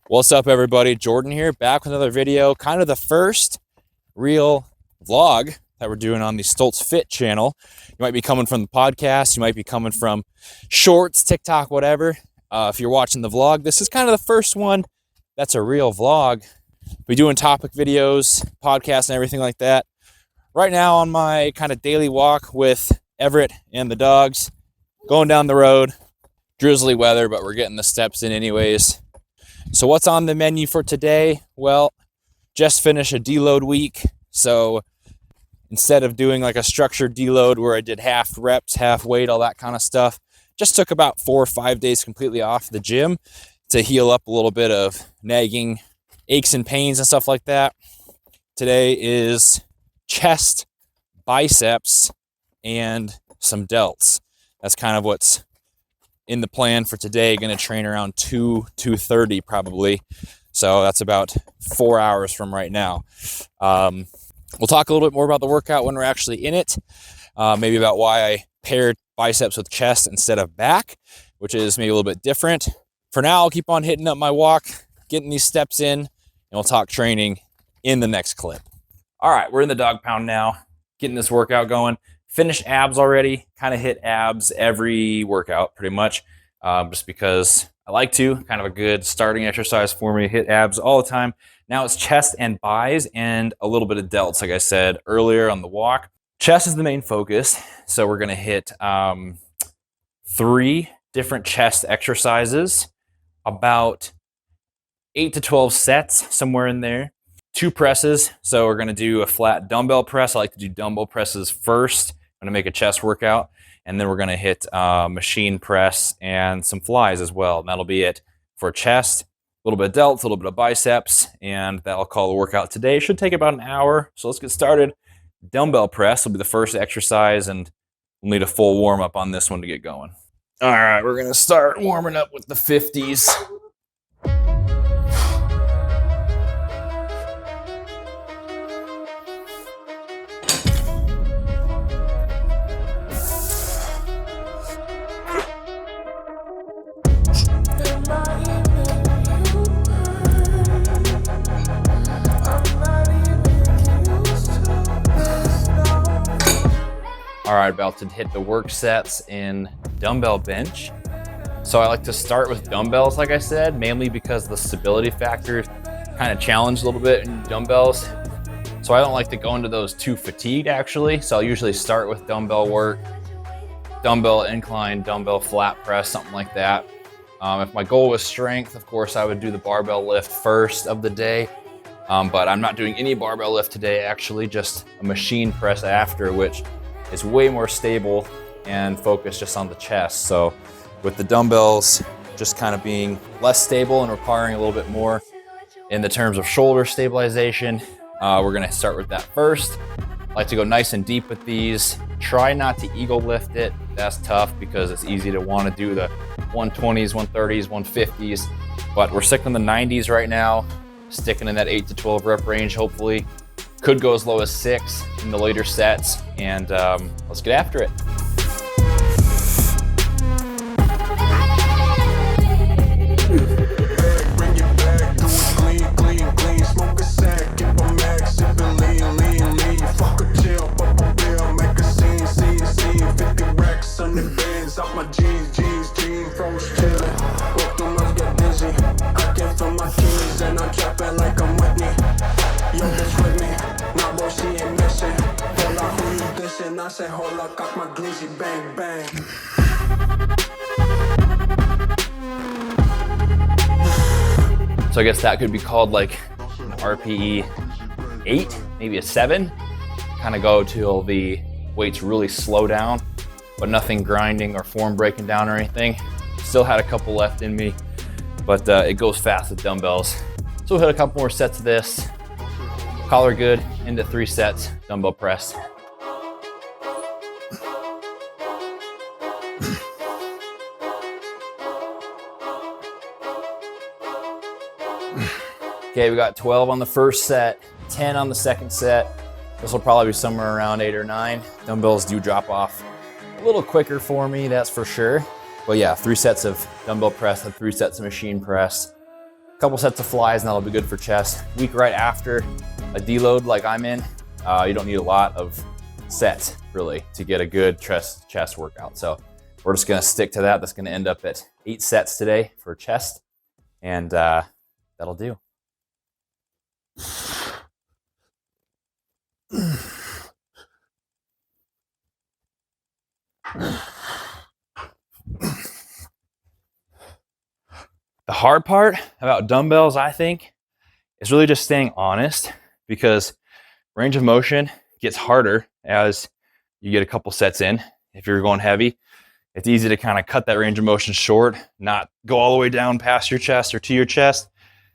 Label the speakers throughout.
Speaker 1: What's up, everybody? Jordan here, back with another video. Kind of the first real vlog that we're doing on the Stoltz Fit channel. You might be coming from the podcast, you might be coming from shorts, TikTok, whatever. If you're watching the vlog, this is kind of the first one that's a real vlog. We're doing topic videos, podcasts, and everything like that. Right now on my kind of daily walk with Everett and the dogs, going down the road. Drizzly weather, but we're getting the steps in anyways. So what's on the menu for today? Well, just finished a deload week. So instead of doing like a structured deload where I did half reps, half weight, all that kind of stuff, just took about 4 or 5 days completely off the gym to heal up a little bit of nagging aches and pains and stuff like that. Today is chest, biceps, and some delts. That's kind of what's in the plan for today. Going to train around 2:30 probably. So that's about 4 hours from right now. We'll talk a little bit more about the workout when we're actually in it. Maybe about why I paired biceps with chest instead of back, which is maybe a little bit different. For now, I'll keep on hitting up my walk, getting these steps in, and we'll talk training in the next clip. All right, we're in the dog pound now, getting this workout going. Finished abs already, kind of hit abs every workout pretty much, just because I like to. Kind of a good starting exercise for me, hit abs all the time. Now it's chest and bis and a little bit of delts, like I said earlier on the walk. Chest is the main focus, so we're gonna hit 3 different chest exercises, about 8 to 12 sets, somewhere in there. 2 presses, so we're gonna do a flat dumbbell press. I like to do dumbbell presses first. I'm gonna make a chest workout, and then we're gonna hit machine press and some flies as well. And that'll be it for chest. A little bit of delts, a little bit of biceps, and that'll call the workout today. It should take about an hour, so let's get started. Dumbbell press will be the first exercise, and we'll need a full warm up on this one to get going. All right, we're gonna start warming up with the 50s. All right, about to hit the work sets in dumbbell bench. So I like to start with dumbbells, like I said, mainly because the stability factor is kind of challenged a little bit in dumbbells. So I don't like to go into those too fatigued actually. So I'll usually start with dumbbell work, dumbbell incline, dumbbell flat press, something like that. If my goal was strength, of course, I would do the barbell lift first of the day. But I'm not doing any barbell lift today, actually, just a machine press after, which is way more stable and focused just on the chest. So with the dumbbells just kind of being less stable and requiring a little bit more in the terms of shoulder stabilization, we're gonna start with that first. I like to go nice and deep with these. Try not to eagle lift it. That's tough because it's easy to want to do the 120s, 130s, 150s, but we're sticking in the 90s right now, sticking in that 8 to 12 rep range, hopefully. Could go as low as 6 in the later sets, and let's get after it.
Speaker 2: I say, hold up, got my glizzy, bang, bang.
Speaker 1: So I guess that could be called like an RPE 8, maybe a 7. Kind of go till the weights really slow down, but nothing grinding or form breaking down or anything. Still had a couple left in me, but it goes fast with dumbbells. So we'll hit a couple more sets of this. Call her good, into 3 sets, dumbbell press. Okay, we got 12 on the first set, 10 on the second set. This will probably be somewhere around 8 or 9. Dumbbells do drop off a little quicker for me, that's for sure. But yeah, 3 sets of dumbbell press and 3 sets of machine press. A couple sets of flies and that'll be good for chest. Week right after a deload like I'm in, you don't need a lot of sets really to get a good chest workout. So we're just gonna stick to that. That's gonna end up at 8 sets today for chest, and that'll do. The hard part about dumbbells, I think, is really just staying honest, because range of motion gets harder as you get a couple sets in. If you're going heavy, it's easy to kind of cut that range of motion short, not go all the way down past your chest or to your chest.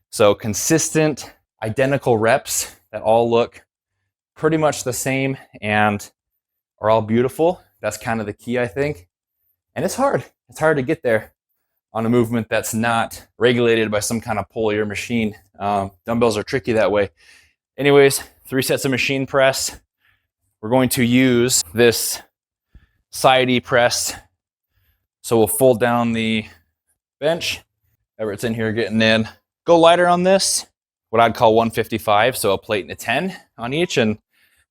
Speaker 1: So consistent, identical reps that all look pretty much the same and are all beautiful. That's kind of the key, I think. And it's hard. It's hard to get there on a movement that's not regulated by some kind of pulley or machine. Dumbbells are tricky that way. Anyways, 3 sets of machine press. We're going to use this side press. So we'll fold down the bench. Whatever it's in here getting in. Go lighter on this, what I'd call 155. So a plate and a 10 on each, and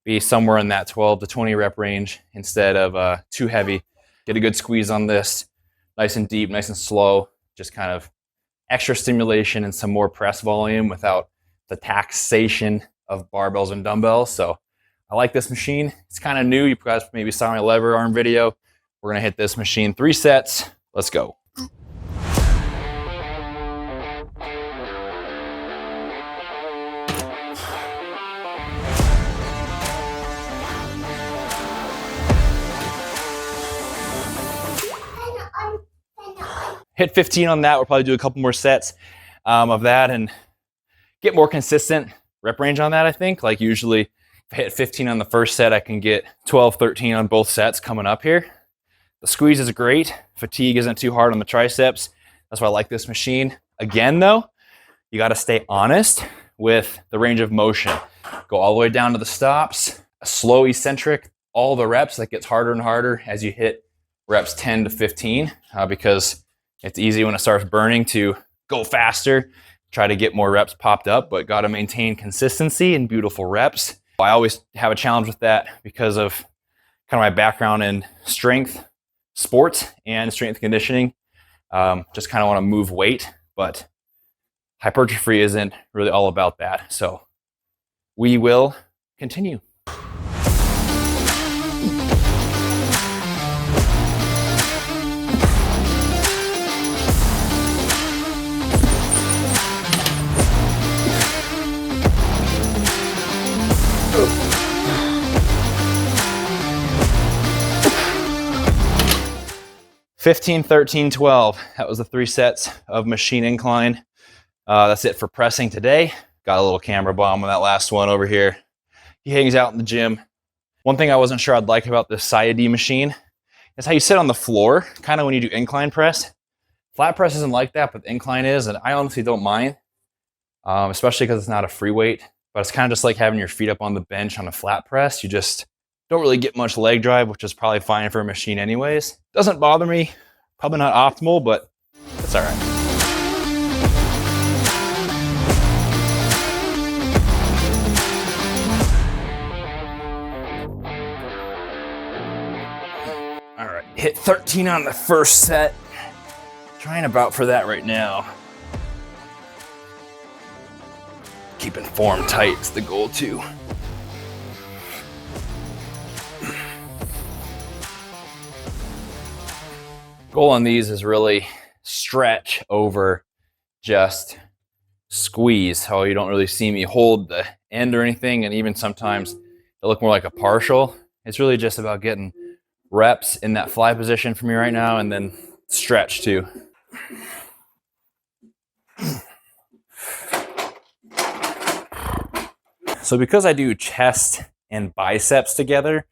Speaker 1: be somewhere in that 12 to 20 rep range instead of too heavy. Get a good squeeze on this. Nice and deep, nice and slow. Just kind of extra stimulation and some more press volume without the taxation of barbells and dumbbells. So I like this machine. It's kind of new. You guys maybe saw my lever arm video. We're gonna hit this machine 3 sets. Let's go. Hit 15 on that. We'll probably do a couple more sets of that and get more consistent rep range on that, I think. Like usually, if I hit 15 on the first set, I can get 12, 13 on both sets coming up here. The squeeze is great. Fatigue isn't too hard on the triceps. That's why I like this machine. Again, though, you got to stay honest with the range of motion. Go all the way down to the stops, a slow eccentric, all the reps. That gets harder and harder as you hit reps 10 to 15 because it's easy when it starts burning to go faster, try to get more reps popped up, but got to maintain consistency and beautiful reps. I always have a challenge with that because of kind of my background in strength sports and strength conditioning. Just kind of want to move weight, but hypertrophy isn't really all about that. So we will continue. $15, $13, $12. That was the 3 sets of machine incline. That's it for pressing today. Got a little camera bomb on that last one over here. He hangs out in the gym. One thing I wasn't sure I'd like about this Side machine is how you sit on the floor, kind of when you do incline press. Flat press isn't like that, but the incline is, and I honestly don't mind, especially because it's not a free weight. But it's kind of just like having your feet up on the bench on a flat press. You just don't really get much leg drive, which is probably fine for a machine anyways. Doesn't bother me. Probably not optimal, but it's all right. All right, hit 13 on the first set. Trying about for that right now. Keeping form tight is the goal too. Goal on these is really stretch over just squeeze. How you don't really see me hold the end or anything, and even sometimes they look more like a partial. It's really just about getting reps in that fly position for me right now, and then stretch too. So because I do chest and biceps together,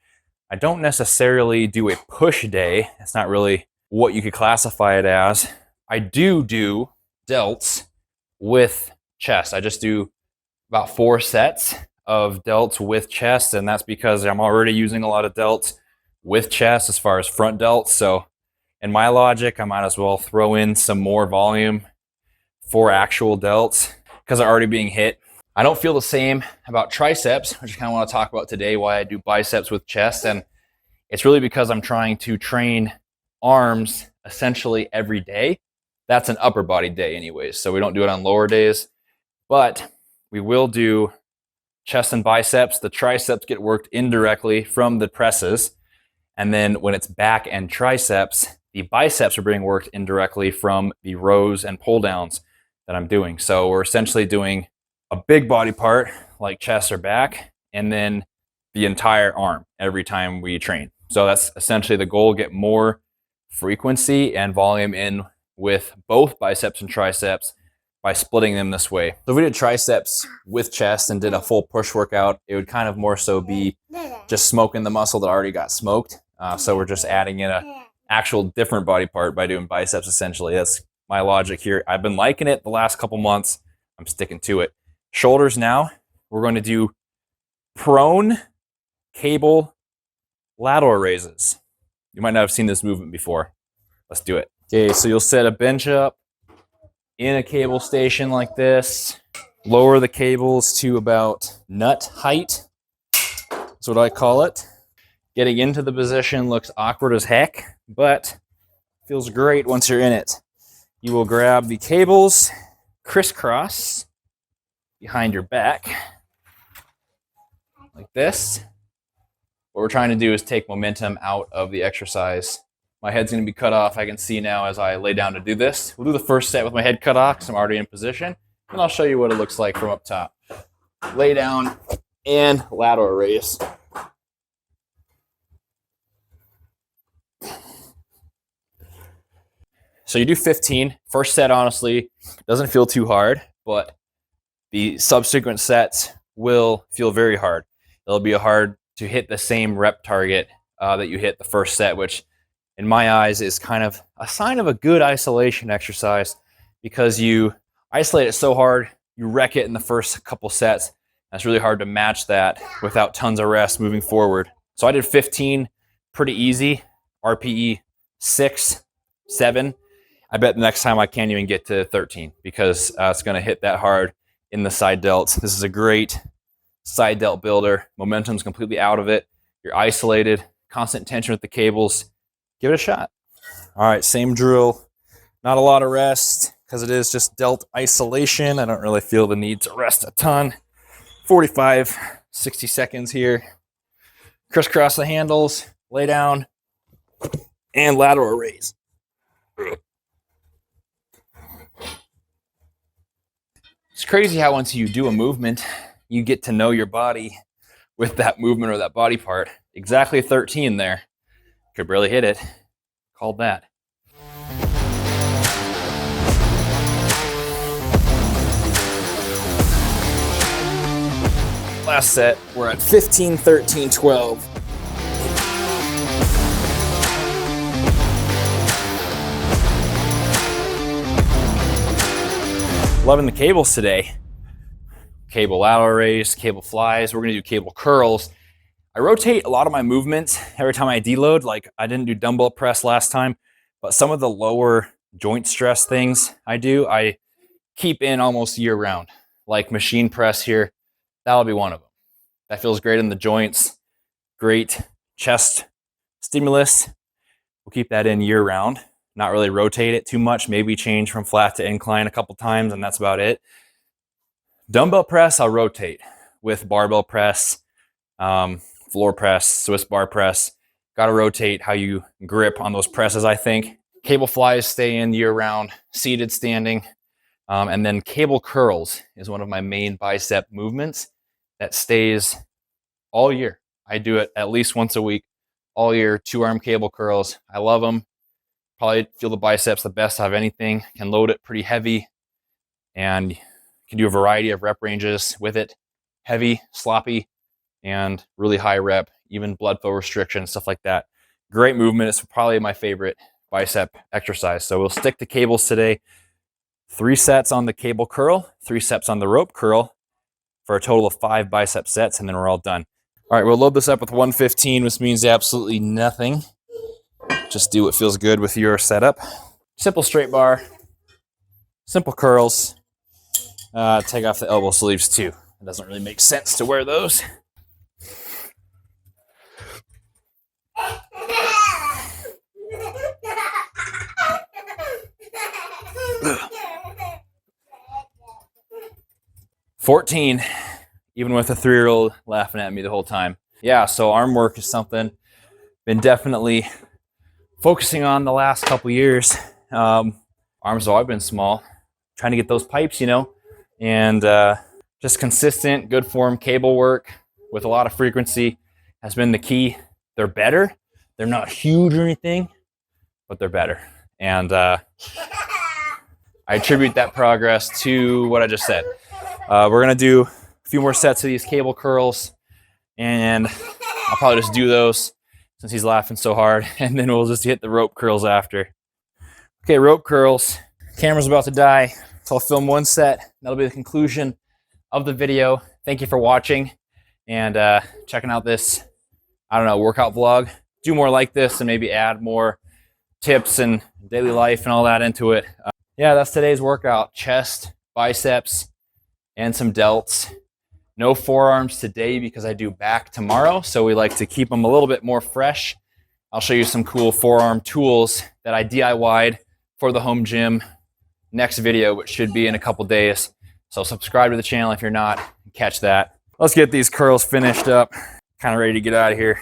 Speaker 1: I don't necessarily do a push day. It's not really what you could classify it as. I do delts with chest. I just do about 4 sets of delts with chest, and that's because I'm already using a lot of delts with chest as far as front delts. So in my logic, I might as well throw in some more volume for actual delts because they're already being hit. I don't feel the same about triceps, which I kind of want to talk about today, why I do biceps with chest. And it's really because I'm trying to train arms essentially every day. That's an upper body day anyways, so we don't do it on lower days, but we will do chest and biceps. The triceps get worked indirectly from the presses, and then when it's back and triceps, the biceps are being worked indirectly from the rows and pull downs that I'm doing. So we're essentially doing a big body part like chest or back, and then the entire arm every time we train. So that's essentially the goal, get more frequency and volume in with both biceps and triceps by splitting them this way. So if we did triceps with chest and did a full push workout, it would kind of more so be just smoking the muscle that already got smoked. So we're just adding in a actual different body part by doing biceps essentially. That's my logic here. I've been liking it the last couple months. I'm sticking to it. Shoulders now, we're going to do prone cable lateral raises. You might not have seen this movement before. Let's do it. Okay, so you'll set a bench up in a cable station like this. Lower the cables to about nut height. That's what I call it. Getting into the position looks awkward as heck, but feels great once you're in it. You will grab the cables, crisscross behind your back like this. What we're trying to do is take momentum out of the exercise. My head's going to be cut off. I can see now as I lay down to do this. We'll do the first set with my head cut off because I'm already in position, and I'll show you what it looks like from up top. Lay down and lateral raise. So you do 15. First set, honestly, doesn't feel too hard, but the subsequent sets will feel very hard. It'll be hard to hit the same rep target that you hit the first set, which in my eyes is kind of a sign of a good isolation exercise because you isolate it so hard, you wreck it in the first couple sets. And it's really hard to match that without tons of rest moving forward. So I did 15, pretty easy, RPE 6, 7. I bet the next time I can't even get to 13 because it's going to hit that hard in the side delts. This is a great side delt builder. Momentum's completely out of it. You're isolated, constant tension with the cables. Give it a shot. All right, same drill. Not a lot of rest because it is just delt isolation. I don't really feel the need to rest a ton. 45, 60 seconds here. Crisscross the handles, lay down, and lateral raise. It's crazy how once you do a movement, you get to know your body with that movement or that body part. Exactly 13 there. Could barely hit it. Called that. Last set, we're at 15, 13, 12. Loving the cables today. Cable lateral raise, cable flies. We're gonna do cable curls. I rotate a lot of my movements every time I deload. Like I didn't do dumbbell press last time, but some of the lower joint stress things I keep in almost year round. Like machine press here, that'll be one of them. That feels great in the joints. Great chest stimulus. We'll keep that in year round. Not really rotate it too much, maybe change from flat to incline a couple times, and that's about it. Dumbbell press, I'll rotate with barbell press, floor press, Swiss bar press. Got to rotate how you grip on those presses, I think. Cable flies stay in year round, seated, standing. And then cable curls is one of my main bicep movements that stays all year. I do it at least once a week, all year, 2-arm cable curls. I love them. Probably feel the biceps the best out of anything. Can load it pretty heavy and can do a variety of rep ranges with it. Heavy, sloppy, and really high rep, even blood flow restriction, stuff like that. Great movement. It's probably my favorite bicep exercise. So we'll stick to cables today. 3 sets on the cable curl, 3 sets on the rope curl for a total of 5 bicep sets, and then we're all done. All right, we'll load this up with 115, which means absolutely nothing. Just do what feels good with your setup. Simple straight bar, Simple curls. Take off the elbow sleeves too. It doesn't really make sense to wear those. Ugh. 14, even with a 3-year-old laughing at me the whole time. Yeah, so arm work is something been definitely focusing on the last couple years. Arms have always been small, trying to get those pipes, you know, and just consistent, good form cable work with a lot of frequency has been the key. They're better. They're not huge or anything, but they're better. And I attribute that progress to what I just said. We're gonna do a few more sets of these cable curls, and I'll probably just do those since he's laughing so hard, and then we'll just hit the rope curls after. Okay, rope curls. Camera's about to die, so I'll film one set. That'll be the conclusion of the video. Thank you for watching and checking out this, I don't know, workout vlog. Do more like this and maybe add more tips and daily life and all that into it. Yeah, that's today's workout. Chest, biceps, and some delts. No forearms today because I do back tomorrow, so we like to keep them a little bit more fresh. I'll show you some cool forearm tools that I DIY'd for the home gym next video, which should be in a couple days. So subscribe to the channel if you're not, catch that. Let's get these curls finished up. Kind of ready to get out of here.